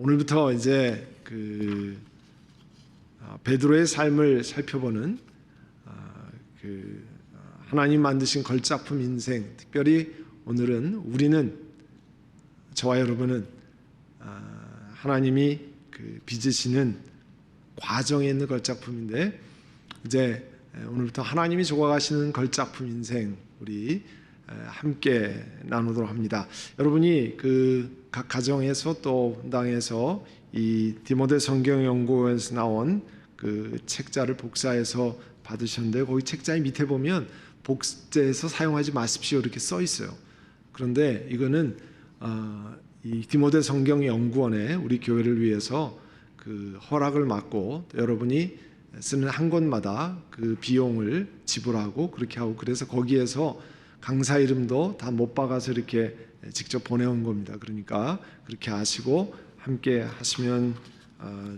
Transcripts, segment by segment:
오늘부터 이제 베드로의 삶을 살펴보는 하나님 만드신 걸작품 인생, 특별히 오늘은 우리는, 저와 여러분은 하나님이 빚으시는 과정에 있는 걸작품인데, 이제 오늘부터 하나님이 조각하시는 걸작품 인생 우리 함께 나누도록 합니다. 여러분이 각 가정에서 또 당에서 이 디모데 성경연구원에서 나온 책자를 복사해서 받으셨는데, 거기 책자의 밑에 보면 복제해서 사용하지 마십시오 이렇게 써 있어요. 그런데 이거는 이 디모데 성경연구원에 우리 교회를 위해서 허락을 받고 여러분이 쓰는 한 권마다 그 비용을 지불하고 그렇게 하고, 그래서 거기에서 강사 이름도 다 못 박아서 이렇게 직접 보내온 겁니다. 그러니까 그렇게 아시고 함께 하시면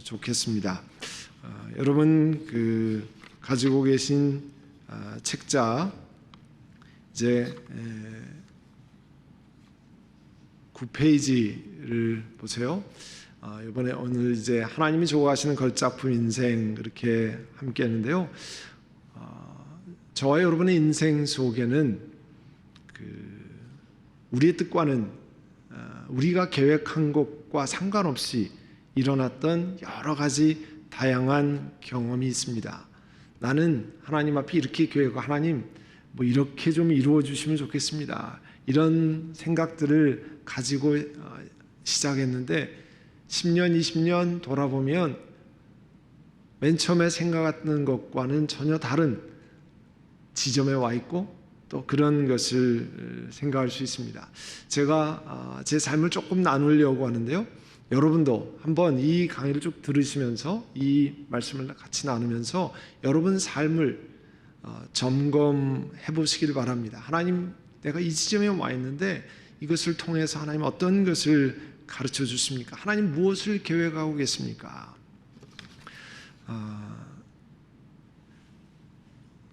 좋겠습니다. 여러분 가지고 계신 책자 이제 9페이지를 보세요. 이번에 오늘 이제 하나님이 조각하시는 걸작품 인생 그렇게 함께 했는데요. 저와 여러분의 인생 속에는 우리의 뜻과는 우리가 계획한 것과 상관없이 일어났던 여러 가지 다양한 경험이 있습니다. 나는 하나님 앞에 이렇게 계획하고, 하나님 뭐 이렇게 좀 이루어 주시면 좋겠습니다, 이런 생각들을 가지고 시작했는데 10년, 20년 돌아보면 맨 처음에 생각했던 것과는 전혀 다른 지점에 와 있고, 또 그런 것을 생각할 수 있습니다. 제가 제 삶을 조금 나누려고 하는데요. 여러분도 한번 이 강의를 쭉 들으시면서 이 말씀을 같이 나누면서 여러분 삶을 점검해 보시길 바랍니다. 하나님, 내가 이 지점에 와 있는데 이것을 통해서 하나님 어떤 것을 가르쳐 주십니까? 하나님 무엇을 계획하고 계십니까?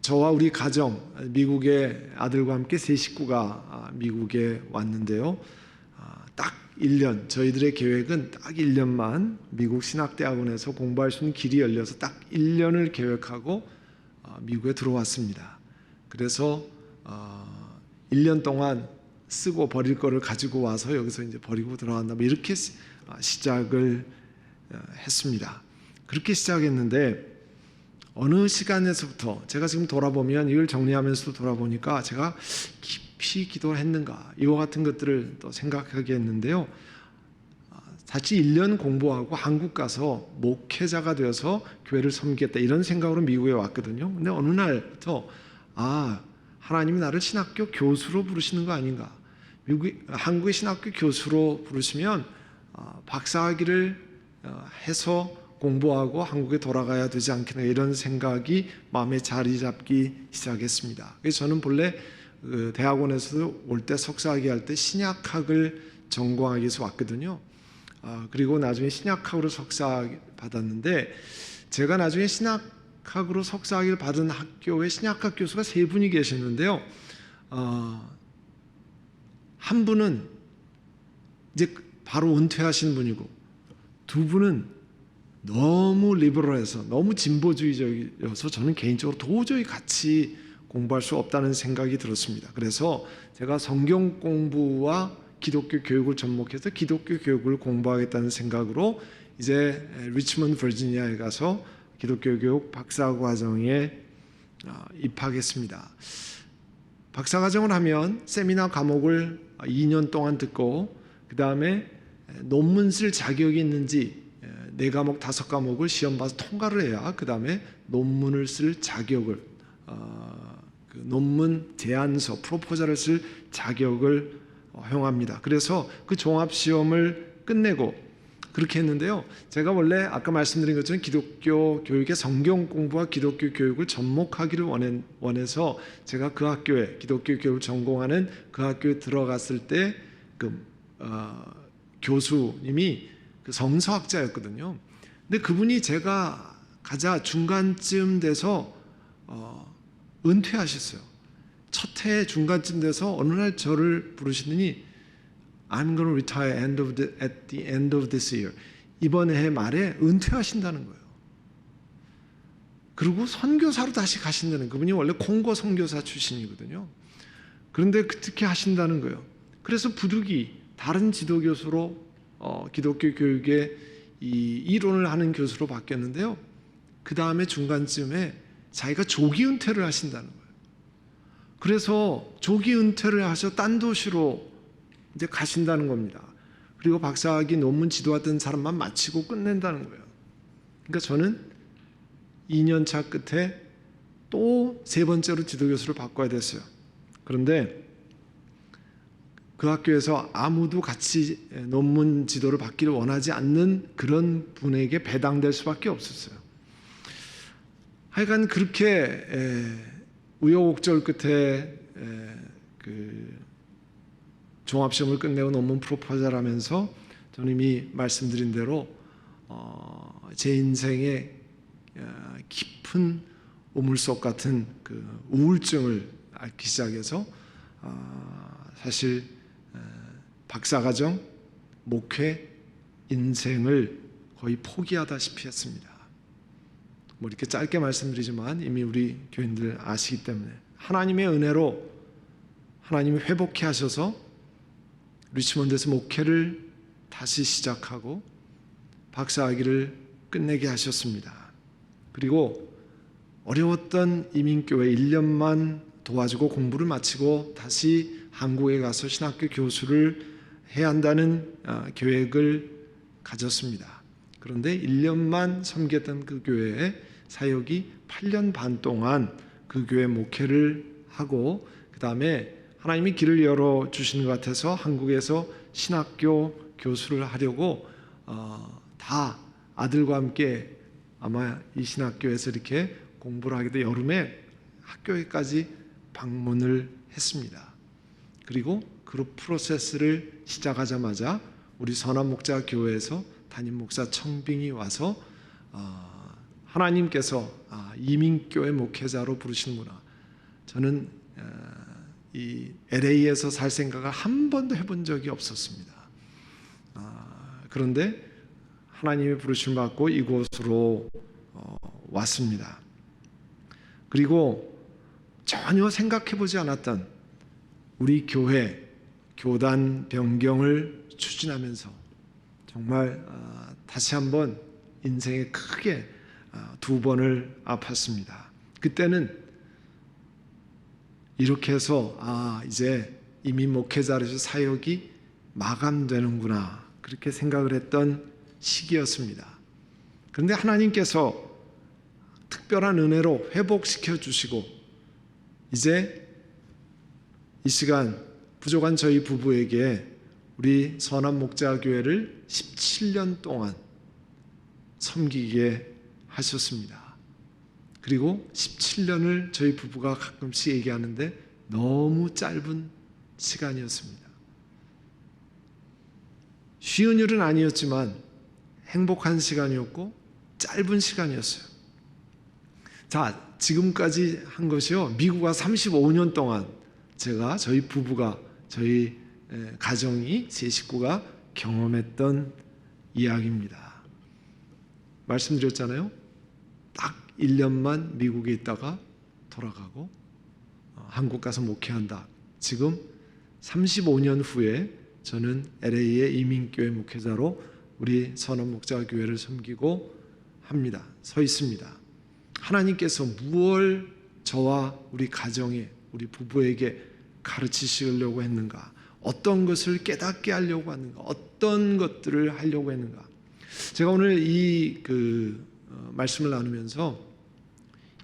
저와 우리 가정, 미국의 아들과 함께 세 식구가 미국에 왔는데요. 딱 1년, 저희들의 계획은 딱 1년만 미국 신학대학원에서 공부할 수 있는 길이 열려서 딱 1년을 계획하고 미국에 들어왔습니다. 그래서 1년 동안 쓰고 버릴 거를 가지고 와서 여기서 이제 버리고 들어간다, 이렇게 시작을 했습니다. 그렇게 시작했는데 어느 시간에서부터 제가 지금 돌아보면, 이걸 정리하면서도 돌아보니까 제가 깊이 기도를 했는가, 이와 같은 것들을 또 생각하게 했는데요. 사실 1년 공부하고 한국 가서 목회자가 되어서 교회를 섬기겠다, 이런 생각으로 미국에 왔거든요. 근데 어느 날부터 하나님이 나를 신학교 교수로 부르시는 거 아닌가, 한국의 신학교 교수로 부르시면 박사학위를 해서 공부하고 한국에 돌아가야 되지 않겠나, 이런 생각이 마음에 자리 잡기 시작했습니다. 그래서 저는 본래 대학원에서도 올 때 석사학위 할 때 신약학을 전공하기 위해서 왔거든요. 그리고 나중에 신약학으로 석사학위 받았는데, 제가 나중에 신약학으로 석사학위를 받은 학교에 신약학 교수가 3분이 계셨는데요. 한 분은 이제 바로 은퇴하신 분이고, 2분은 너무 리버럴해서 너무 진보주의적이어서 저는 개인적으로 도저히 같이 공부할 수 없다는 생각이 들었습니다. 그래서 제가 성경 공부와 기독교 교육을 접목해서 기독교 교육을 공부하겠다는 생각으로 이제 리치먼드 버지니아에 가서 기독교 교육 박사과정에 입학했습니다. 박사과정을 하면 세미나 과목을 2년 동안 듣고, 그 다음에 논문 쓸 자격이 있는지 4과목 5과목을 시험 봐서 통과를 해야 그 다음에 논문을 쓸 자격을, 논문 제안서, 프로포저를 쓸 자격을 허용합니다. 그래서 그 종합시험을 끝내고 그렇게 했는데요. 제가 원래 아까 말씀드린 것처럼 기독교 교육의 성경 공부와 기독교 교육을 접목하기를 원해서 제가 그 학교에, 기독교 교육을 전공하는 그 학교에 들어갔을 때 교수님이 성서학자였거든요. 근데 그분이 제가 가자 중간쯤 돼서 은퇴하셨어요. 첫 해 중간쯤 돼서 어느 날 저를 부르시더니 I'm going to retire at the end of this year. 이번 해 말에 은퇴하신다는 거예요. 그리고 선교사로 다시 가신다는, 그분이 원래 콩고 선교사 출신이거든요. 그런데 그렇게 하신다는 거예요. 그래서 부득이 다른 지도 교수로 기독교 교육의 이 이론을 하는 교수로 바뀌었는데요. 그 다음에 중간쯤에 자기가 조기 은퇴를 하신다는 거예요. 그래서 조기 은퇴를 하셔 딴 도시로 이제 가신다는 겁니다. 그리고 박사학위 논문 지도하던 사람만 마치고 끝낸다는 거예요. 그러니까 저는 2년차 끝에 또 세 번째로 지도교수를 바꿔야 됐어요. 그런데 그 학교에서 아무도 같이 논문 지도를 받기를 원하지 않는 그런 분에게 배당될 수밖에 없었어요. 하여간 그렇게 우여곡절 끝에 그 종합시험을 끝내고 논문 프로포즈를 하면서 저는 이미 말씀드린 대로 제 인생의 깊은 우물속 같은 그 우울증을 앓기 시작해서 사실 박사과정, 목회, 인생을 거의 포기하다시피 했습니다. 뭐 이렇게 짧게 말씀드리지만 이미 우리 교인들 아시기 때문에 하나님의 은혜로 하나님이 회복해 하셔서 리치몬드에서 목회를 다시 시작하고 박사학위를 끝내게 하셨습니다. 그리고 어려웠던 이민교회 1년만 도와주고 공부를 마치고 다시 한국에 가서 신학교 교수를 해야 한다는 계획을 가졌습니다. 그런데 1년만 섬겼던 그 교회에 사역이 8년 반 동안 그 교회 목회를 하고 그 다음에 하나님이 길을 열어주시는 것 같아서 한국에서 신학교 교수를 하려고 다 아들과 함께 아마 이 신학교에서 이렇게 공부를 하게 돼 여름에 학교에까지 방문을 했습니다. 그리고 그 프로세스를 시작하자마자 우리 선한 목자 교회에서 담임 목사 청빙이 와서 하나님께서 이민교회 목회자로 부르시는구나. 저는 이 LA에서 살 생각을 한 번도 해본 적이 없었습니다. 그런데 하나님의 부르심을 받고 이곳으로 왔습니다. 그리고 전혀 생각해보지 않았던 우리 교회 교단 변경을 추진하면서 정말 다시 한번 인생에 크게 두 번을 아팠습니다. 그때는 이렇게 해서 이제 이민 목회자로서 사역이 마감되는구나 그렇게 생각을 했던 시기였습니다. 그런데 하나님께서 특별한 은혜로 회복시켜 주시고 이제 이 시간 부족한 저희 부부에게 우리 선한 목자 교회를 17년 동안 섬기게 하셨습니다. 그리고 17년을 저희 부부가 가끔씩 얘기하는데 너무 짧은 시간이었습니다. 쉬운 일은 아니었지만 행복한 시간이었고 짧은 시간이었어요. 자, 지금까지 한 것이요. 미국과 35년 동안 제가 저희 부부가 저희 가정이 세 식구가 경험했던 이야기입니다. 말씀드렸잖아요. 딱 1년만 미국에 있다가 돌아가고 한국 가서 목회한다. 지금 35년 후에 저는 LA의 이민교회 목회자로 우리 선한 목자 교회를 섬기고 합니다. 서 있습니다. 하나님께서 무엇을 저와 우리 가정에 우리 부부에게 가르치시려고 했는가? 어떤 것을 깨닫게 하려고 하는가? 어떤 것들을 하려고 했는가? 제가 오늘 이 말씀을 나누면서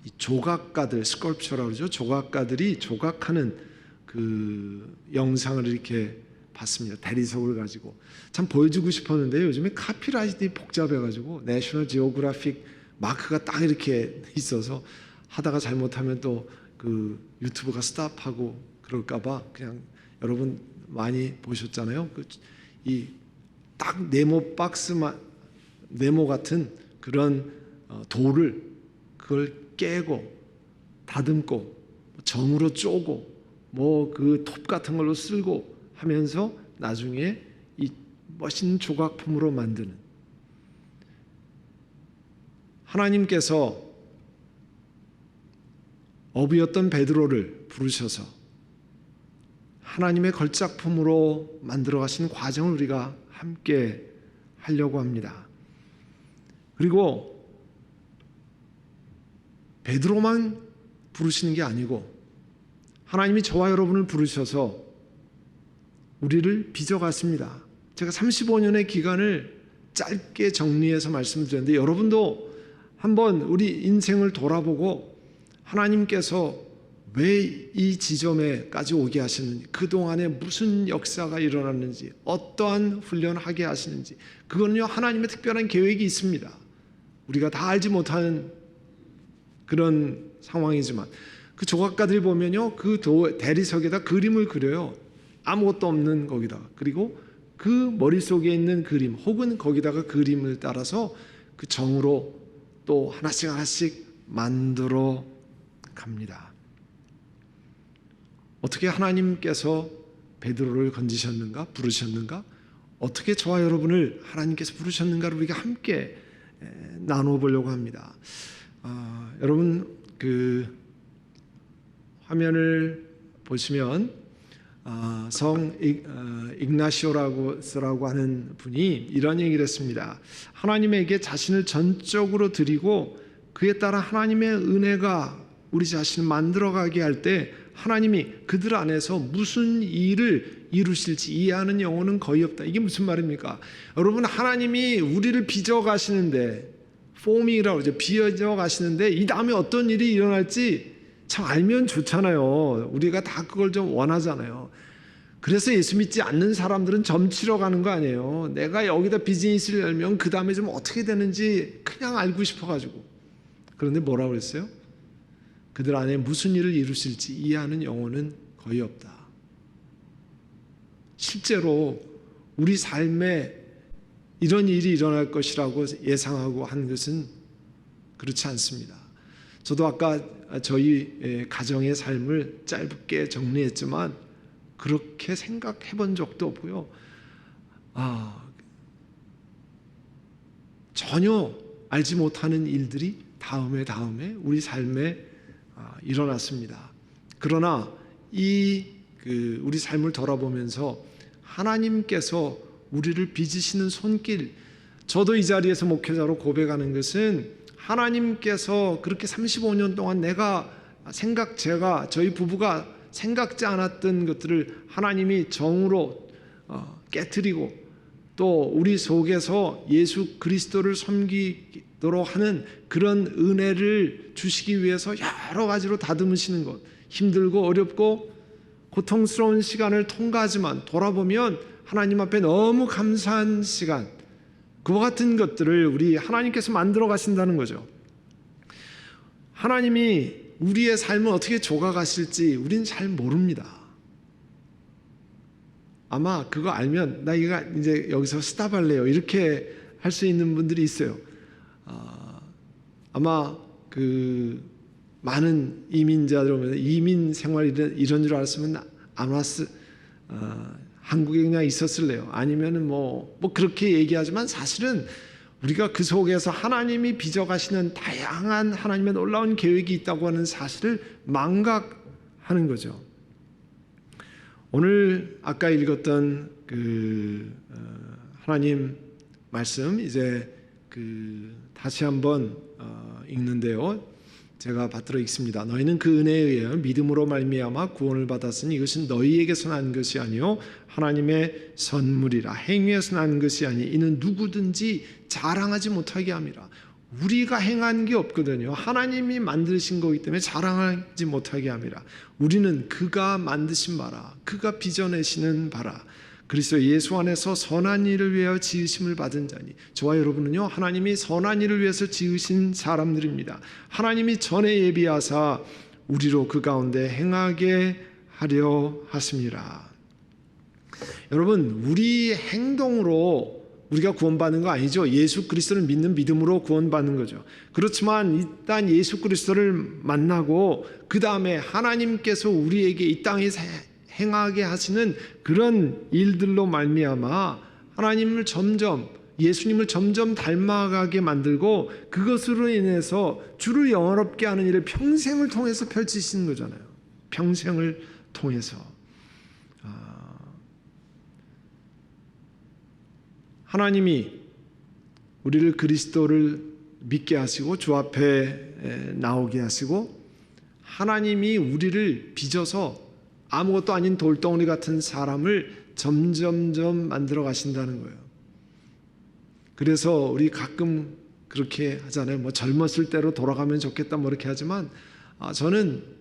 이 조각가들, 스컬프처라고 그러죠. 조각가들이 조각하는 그 영상을 이렇게 봤습니다. 대리석을 가지고 참 보여주고 싶었는데 요즘에 카피라이트이 복잡해가지고 내셔널 지오그래픽 마크가 딱 이렇게 있어서 하다가 잘못하면 또 그 유튜브가 스탑하고 그럴까봐 그냥 여러분 많이 보셨잖아요. 이 딱 네모 박스만 네모 같은 그런 돌을 그걸 깨고 다듬고 정으로 쪼고 뭐 그 톱 같은 걸로 쓸고 하면서 나중에 이 멋진 조각품으로 만드는 하나님께서 어부였던 베드로를 부르셔서 하나님의 걸작품으로 만들어 가신 과정을 우리가 함께 하려고 합니다. 그리고 베드로만 부르시는 게 아니고 하나님이 저와 여러분을 부르셔서 우리를 빚어갔습니다. 제가 35년의 기간을 짧게 정리해서 말씀드렸는데 여러분도 한번 우리 인생을 돌아보고 하나님께서 왜 이 지점에까지 오게 하시는지, 그동안에 무슨 역사가 일어났는지, 어떠한 훈련을 하게 하시는지, 그거는요 하나님의 특별한 계획이 있습니다. 우리가 다 알지 못하는 그런 상황이지만 그 조각가들이 보면요 그 대리석에다 그림을 그려요. 아무것도 없는 거기다가. 그리고 그 머릿속에 있는 그림 혹은 거기다가 그림을 따라서 그 정으로 또 하나씩 하나씩 만들어 갑니다. 어떻게 하나님께서 베드로를 건지셨는가, 부르셨는가, 어떻게 저와 여러분을 하나님께서 부르셨는가를 우리가 함께 나누어 보려고 합니다. 여러분 그 화면을 보시면 성 ignaci오라고 하는 분이 이런 얘기를 했습니다. 하나님에게 자신을 전적으로 드리고 그에 따라 하나님의 은혜가 우리 자신을 만들어가게 할 때 하나님이 그들 안에서 무슨 일을 이루실지 이해하는 영혼은 거의 없다. 이게 무슨 말입니까? 여러분 하나님이 우리를 빚어가시는데 포밍이라고 그러죠. 빚어가시는데 이 다음에 어떤 일이 일어날지 참 알면 좋잖아요. 우리가 다 그걸 좀 원하잖아요. 그래서 예수 믿지 않는 사람들은 점치러 가는 거 아니에요. 내가 여기다 비즈니스를 열면 그 다음에 좀 어떻게 되는지 그냥 알고 싶어가지고. 그런데 뭐라고 그랬어요? 그들 안에 무슨 일을 이루실지 이해하는 영혼은 거의 없다. 실제로 우리 삶에 이런 일이 일어날 것이라고 예상하고 한 것은 그렇지 않습니다. 저도 아까 저희 가정의 삶을 짧게 정리했지만 그렇게 생각해 본 적도 없고요. 전혀 알지 못하는 일들이 다음에 우리 삶에 일어났습니다. 그러나 우리 삶을 돌아보면서 하나님께서 우리를 빚으시는 손길, 저도 이 자리에서 목회자로 고백하는 것은 하나님께서 그렇게 35년 동안 제가 저희 부부가 생각지 않았던 것들을 하나님이 정으로 깨트리고 또 우리 속에서 예수 그리스도를 섬기도록 하는 그런 은혜를 주시기 위해서 여러 가지로 다듬으시는 것, 힘들고 어렵고 고통스러운 시간을 통과하지만 돌아보면 하나님 앞에 너무 감사한 시간, 그와 같은 것들을 우리 하나님께서 만들어 가신다는 거죠. 하나님이 우리의 삶을 어떻게 조각하실지 우리는 잘 모릅니다. 아마 그거 알면 나 이제 여기서 스탑할래요 이렇게 할 수 있는 분들이 있어요. 아마 그 많은 이민자들 이민 생활 이런 줄 알았으면 안 한국에 그냥 있었을래요. 아니면은 뭐 그렇게 얘기하지만 사실은 우리가 그 속에서 하나님이 빚어가시는 다양한 하나님의 놀라운 계획이 있다고 하는 사실을 망각하는 거죠. 오늘 아까 읽었던 하나님 말씀 이제 다시 한번 읽는데요. 제가 받들어 읽습니다. 너희는 그 은혜에 의하여 믿음으로 말미암아 구원을 받았으니 이것은 너희에게서 난 것이 아니요 하나님의 선물이라. 행위에서 난 것이 아니 이는 누구든지 자랑하지 못하게 함이라. 우리가 행한 게 없거든요. 하나님이 만드신 거기 때문에 자랑하지 못하게 함이라. 우리는 그가 만드신 바라, 그가 빚어내시는 바라, 그리스도 예수 안에서 선한 일을 위하여 지으심을 받은 자니. 저와 여러분은요 하나님이 선한 일을 위해서 지으신 사람들입니다. 하나님이 전에 예비하사 우리로 그 가운데 행하게 하려 하심이라. 여러분 우리 행동으로 우리가 구원받는 거 아니죠. 예수 그리스도를 믿는 믿음으로 구원받는 거죠. 그렇지만 일단 예수 그리스도를 만나고 그 다음에 하나님께서 우리에게 이 땅에 행하게 하시는 그런 일들로 말미암아 하나님을 점점 예수님을 점점 닮아가게 만들고 그것으로 인해서 주를 영화롭게 하는 일을 평생을 통해서 펼치시는 거잖아요. 평생을 통해서. 하나님이 우리를 그리스도를 믿게 하시고 주 앞에 나오게 하시고 하나님이 우리를 빚어서 아무것도 아닌 돌덩어리 같은 사람을 점점점 만들어 가신다는 거예요. 그래서 우리 가끔 그렇게 하잖아요. 뭐 젊었을 때로 돌아가면 좋겠다 뭐 이렇게 하지만 저는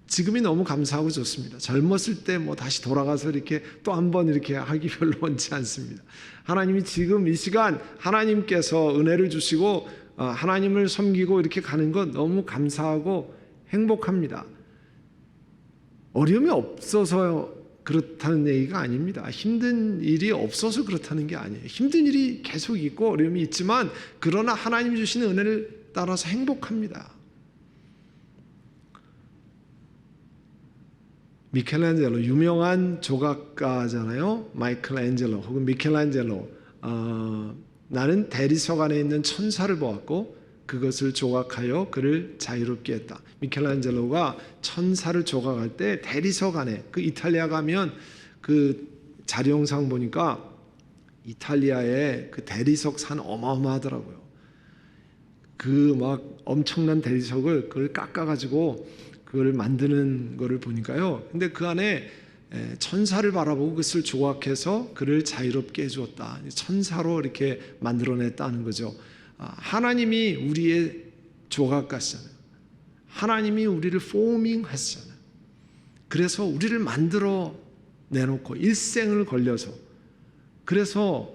지금이 너무 감사하고 좋습니다. 젊었을 때 뭐 다시 돌아가서 이렇게 또 한 번 이렇게 하기 별로 원치 않습니다. 하나님이 지금 이 시간 하나님께서 은혜를 주시고 하나님을 섬기고 이렇게 가는 건 너무 감사하고 행복합니다. 어려움이 없어서 그렇다는 얘기가 아닙니다. 힘든 일이 없어서 그렇다는 게 아니에요. 힘든 일이 계속 있고 어려움이 있지만 그러나 하나님이 주시는 은혜를 따라서 행복합니다. 미켈란젤로 유명한 조각가잖아요. 마이클앤젤로 혹은 미켈란젤로. 나는 대리석 안에 있는 천사를 보았고 그것을 조각하여 그를 자유롭게 했다. 미켈란젤로가 천사를 조각할 때 대리석 안에 그 이탈리아 가면 그 자료 영상 보니까 이탈리아의 그 대리석 산 어마어마하더라고요. 그 막 엄청난 대리석을 그걸 깎아가지고 그걸 만드는 거를 보니까요. 근데 그 안에 천사를 바라보고 그것을 조각해서 그를 자유롭게 해주었다. 천사로 이렇게 만들어냈다는 거죠. 하나님이 우리의 조각가시잖아요. 하나님이 우리를 포밍 하시잖아요. 그래서 우리를 만들어 내놓고 일생을 걸려서 그래서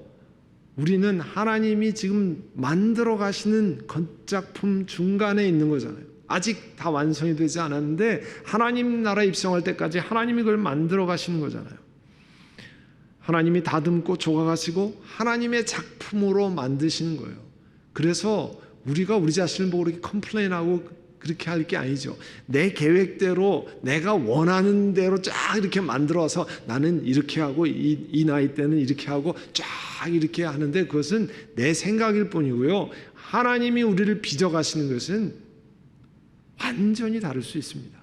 우리는 하나님이 지금 만들어 가시는 건작품 중간에 있는 거잖아요. 아직 다 완성이 되지 않았는데 하나님 나라에 입성할 때까지 하나님이 그걸 만들어 가시는 거잖아요. 하나님이 다듬고 조각하시고 하나님의 작품으로 만드시는 거예요. 그래서 우리가 우리 자신을 보고 이렇게 컴플레인하고 그렇게 할 게 아니죠. 내 계획대로 내가 원하는 대로 쫙 이렇게 만들어서 나는 이렇게 하고 이 나이 때는 이렇게 하고 쫙 이렇게 하는데 그것은 내 생각일 뿐이고요. 하나님이 우리를 빚어가시는 것은 완전히 다를 수 있습니다.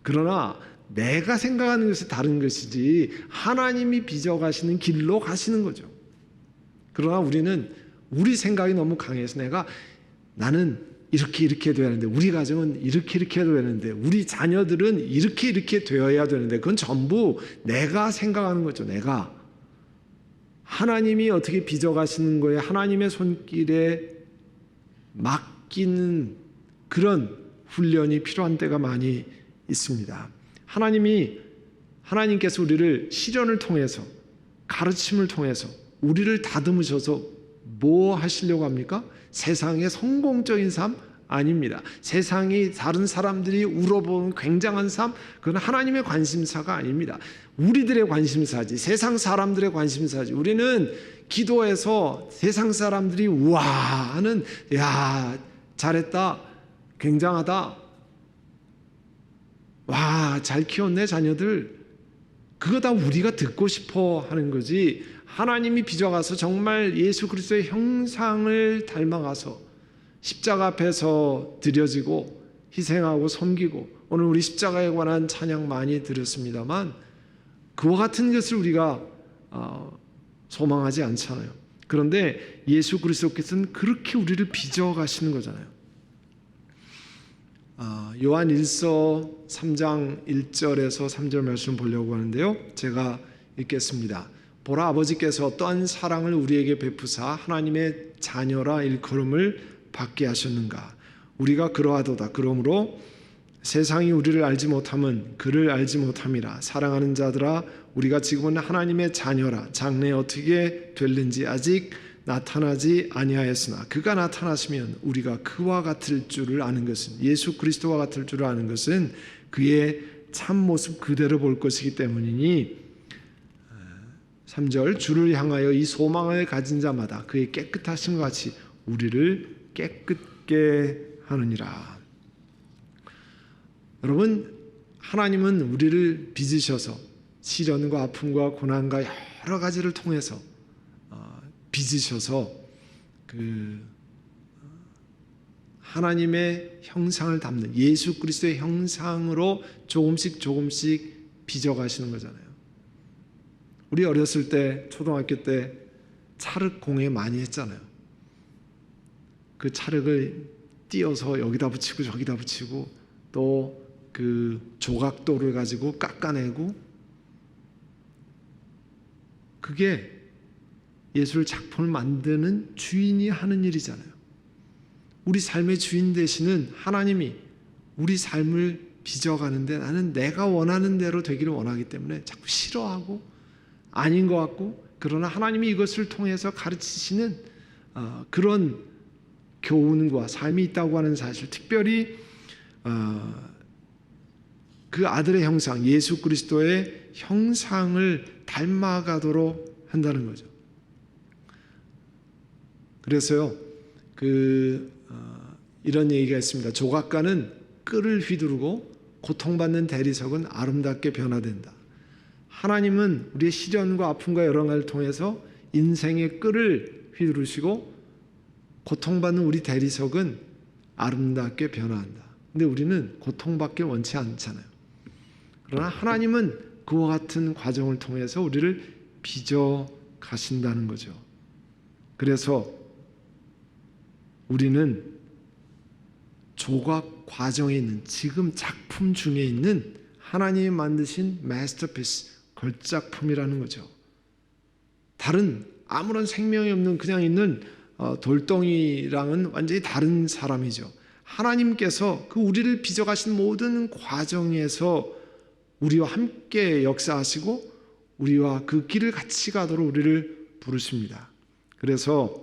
그러나 내가 생각하는 것이 다른 것이지 하나님이 빚어가시는 길로 가시는 거죠. 그러나 우리는 우리 생각이 너무 강해서 나는 이렇게 돼야 하는데 우리 가정은 이렇게 해도 되는데 우리 자녀들은 이렇게 되어야 되는데 그건 전부 내가 생각하는 거죠. 내가 하나님이 어떻게 빚어가시는 거에 하나님의 손길에 맡기는 그런 훈련이 필요한 때가 많이 있습니다. 하나님께서 우리를 시련을 통해서 가르침을 통해서 우리를 다듬으셔서 뭐 하시려고 합니까? 세상의 성공적인 삶 아닙니다. 세상이 다른 사람들이 울어보는 굉장한 삶 그건 하나님의 관심사가 아닙니다. 우리들의 관심사지 세상 사람들의 관심사지. 우리는 기도해서 세상 사람들이 우와 하는 야 잘했다 굉장하다 와 잘 키웠네 자녀들 그거 다 우리가 듣고 싶어 하는 거지. 하나님이 빚어가서 정말 예수 그리스도의 형상을 닮아가서 십자가 앞에서 드려지고 희생하고 섬기고 오늘 우리 십자가에 관한 찬양 많이 드렸습니다만 그와 같은 것을 우리가 소망하지 않잖아요. 그런데 예수 그리스도께서는 그렇게 우리를 빚어가시는 거잖아요. 요한 1서 3장 1절에서 3절 말씀 보려고 하는데요. 제가 읽겠습니다. 보라 아버지께서 어떠한 사랑을 우리에게 베푸사 하나님의 자녀라 일컬음을 받게 하셨는가. 우리가 그러하도다. 그러므로 세상이 우리를 알지 못함은 그를 알지 못함이라. 사랑하는 자들아 우리가 지금은 하나님의 자녀라. 장래에 어떻게 될는지 아직 나타나지 아니하였으나 그가 나타나시면 우리가 그와 같을 줄을 아는 것은 예수 그리스도와 같을 줄을 아는 것은 그의 참모습 그대로 볼 것이기 때문이니 3절 주를 향하여 이 소망을 가진 자마다 그의 깨끗하심과 같이 우리를 깨끗게 하느니라. 여러분 하나님은 우리를 빚으셔서 시련과 아픔과 고난과 여러 가지를 통해서 빚으셔서 하나님의 형상을 담는 예수 그리스도의 형상으로 조금씩 빚어가시는 거잖아요. 우리 어렸을 때 초등학교 때 찰흙 공예 많이 했잖아요. 그 찰흙을 띄어서 여기다 붙이고 저기다 붙이고 또 그 조각돌을 가지고 깎아내고, 그게 예술 작품을 만드는 주인이 하는 일이잖아요. 우리 삶의 주인 되시는 하나님이 우리 삶을 빚어가는데 나는 내가 원하는 대로 되기를 원하기 때문에 자꾸 싫어하고 아닌 것 같고, 그러나 하나님이 이것을 통해서 가르치시는 그런 교훈과 삶이 있다고 하는 사실, 특별히 그 아들의 형상, 예수 그리스도의 형상을 닮아가도록 한다는 거죠. 그래서요, 이런 얘기가 있습니다. 조각가는 끌을 휘두르고 고통받는 대리석은 아름답게 변화된다. 하나님은 우리의 시련과 아픔과 여러 가지를 통해서 인생의 끌을 휘두르시고 고통받는 우리 대리석은 아름답게 변화한다. 근데 우리는 고통받길 원치 않잖아요. 그러나 하나님은 그와 같은 과정을 통해서 우리를 빚어 가신다는 거죠. 그래서 우리는 조각 과정에 있는, 지금 작품 중에 있는 하나님이 만드신 마스터피스, 걸작품이라는 거죠. 다른 아무런 생명이 없는 그냥 있는 돌덩이랑은 완전히 다른 사람이죠. 하나님께서 그 우리를 빚어가신 모든 과정에서 우리와 함께 역사하시고 우리와 그 길을 같이 가도록 우리를 부르십니다. 그래서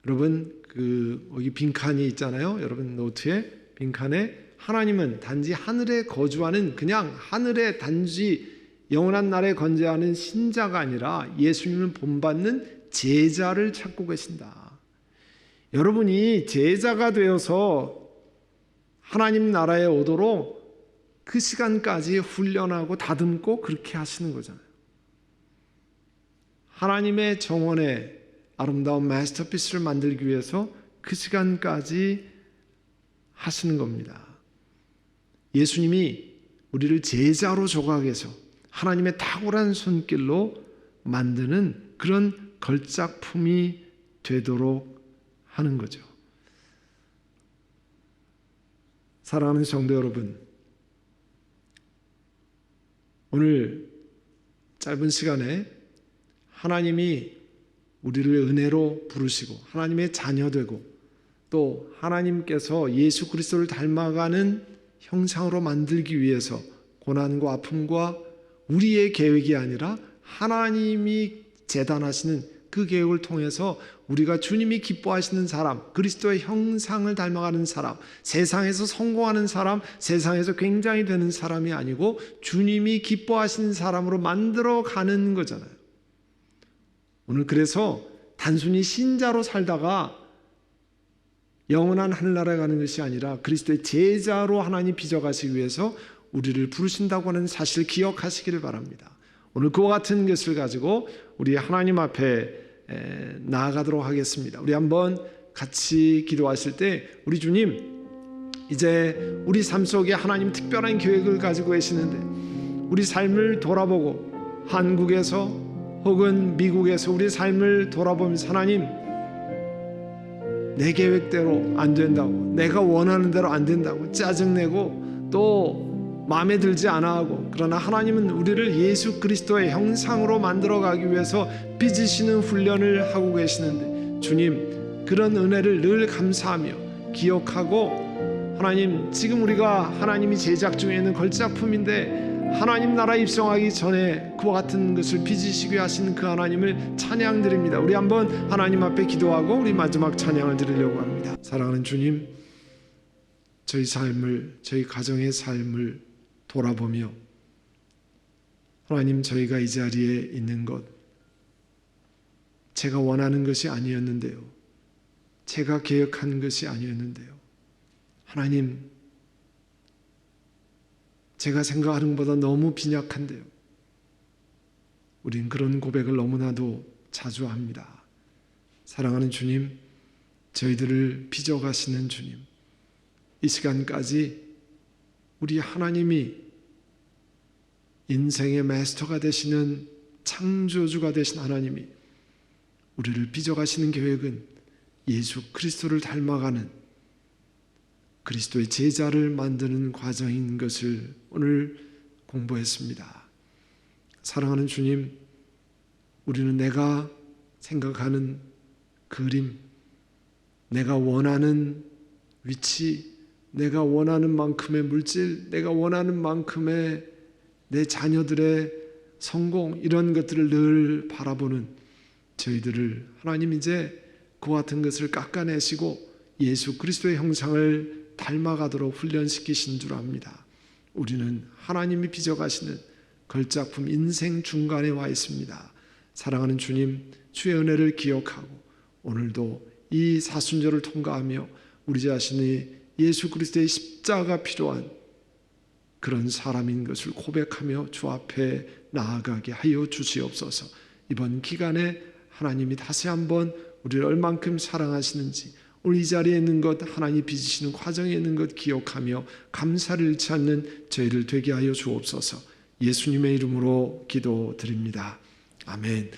여러분 여기 빈칸이 있잖아요. 여러분 노트에 빈칸에 하나님은 단지 하늘에 거주하는, 그냥 하늘에 단지 영원한 날에 건재하는 신자가 아니라 예수님을 본받는 제자를 찾고 계신다. 여러분이 제자가 되어서 하나님 나라에 오도록 그 시간까지 훈련하고 다듬고 그렇게 하시는 거잖아요. 하나님의 정원에 아름다운 마스터피스를 만들기 위해서 그 시간까지 하시는 겁니다. 예수님이 우리를 제자로 조각해서 하나님의 탁월한 손길로 만드는 그런 걸작품이 되도록 하는 거죠. 사랑하는 성도 여러분, 오늘 짧은 시간에 하나님이 우리를 은혜로 부르시고 하나님의 자녀되고 또 하나님께서 예수 그리스도를 닮아가는 형상으로 만들기 위해서 고난과 아픔과 우리의 계획이 아니라 하나님이 재단하시는 그 계획을 통해서 우리가 주님이 기뻐하시는 사람, 그리스도의 형상을 닮아가는 사람, 세상에서 성공하는 사람, 세상에서 굉장히 되는 사람이 아니고 주님이 기뻐하시는 사람으로 만들어가는 거잖아요. 오늘 그래서 단순히 신자로 살다가 영원한 하늘나라에 가는 것이 아니라 그리스도의 제자로 하나님 빚어가시기 위해서 우리를 부르신다고 하는 사실을 기억하시기를 바랍니다. 오늘 그와 같은 것을 가지고 우리 하나님 앞에 나아가도록 하겠습니다. 우리 한번 같이 기도하실 때, 우리 주님, 이제 우리 삶 속에 하나님 특별한 계획을 가지고 계시는데 우리 삶을 돌아보고 한국에서 혹은 미국에서 우리 삶을 돌아보면서 하나님, 내 계획대로 안 된다고, 내가 원하는 대로 안 된다고 짜증내고 또 마음에 들지 않아 하고, 그러나 하나님은 우리를 예수 그리스도의 형상으로 만들어가기 위해서 빚으시는 훈련을 하고 계시는데 주님, 그런 은혜를 늘 감사하며 기억하고, 하나님, 지금 우리가 하나님이 제작 중에 있는 걸작품인데 하나님 나라에 입성하기 전에 그와 같은 것을 빚으시게 하신 그 하나님을 찬양드립니다. 우리 한번 하나님 앞에 기도하고 우리 마지막 찬양을 드리려고 합니다. 사랑하는 주님, 저희 삶을, 저희 가정의 삶을 돌아보며 하나님, 저희가 이 자리에 있는 것 제가 원하는 것이 아니었는데요, 제가 계획한 것이 아니었는데요, 하나님, 제가 생각하는 것보다 너무 빈약한데요. 우린 그런 고백을 너무나도 자주 합니다. 사랑하는 주님, 저희들을 빚어가시는 주님, 이 시간까지 우리 하나님이 인생의 마스터가 되시는 창조주가 되신 하나님이 우리를 빚어가시는 계획은 예수 그리스도를 닮아가는 그리스도의 제자를 만드는 과정인 것을 오늘 공부했습니다. 사랑하는 주님, 우리는 내가 생각하는 그림, 내가 원하는 위치, 내가 원하는 만큼의 물질, 내가 원하는 만큼의 내 자녀들의 성공, 이런 것들을 늘 바라보는 저희들을 하나님 이제 그와 같은 것을 깎아내시고 예수 그리스도의 형상을 닮아가도록 훈련시키신 줄 압니다. 우리는 하나님이 빚어가시는 걸작품 인생 중간에 와 있습니다. 사랑하는 주님, 주의 은혜를 기억하고 오늘도 이 사순절을 통과하며 우리 자신이 예수 그리스도의 십자가가 필요한 그런 사람인 것을 고백하며 주 앞에 나아가게 하여 주시옵소서. 이번 기간에 하나님이 다시 한번 우리를 얼만큼 사랑하시는지, 오늘 이 자리에 있는 것, 하나님이 빚으시는 과정에 있는 것 기억하며 감사를 잃지 않는 저희를 되게 하여 주옵소서. 예수님의 이름으로 기도드립니다. 아멘.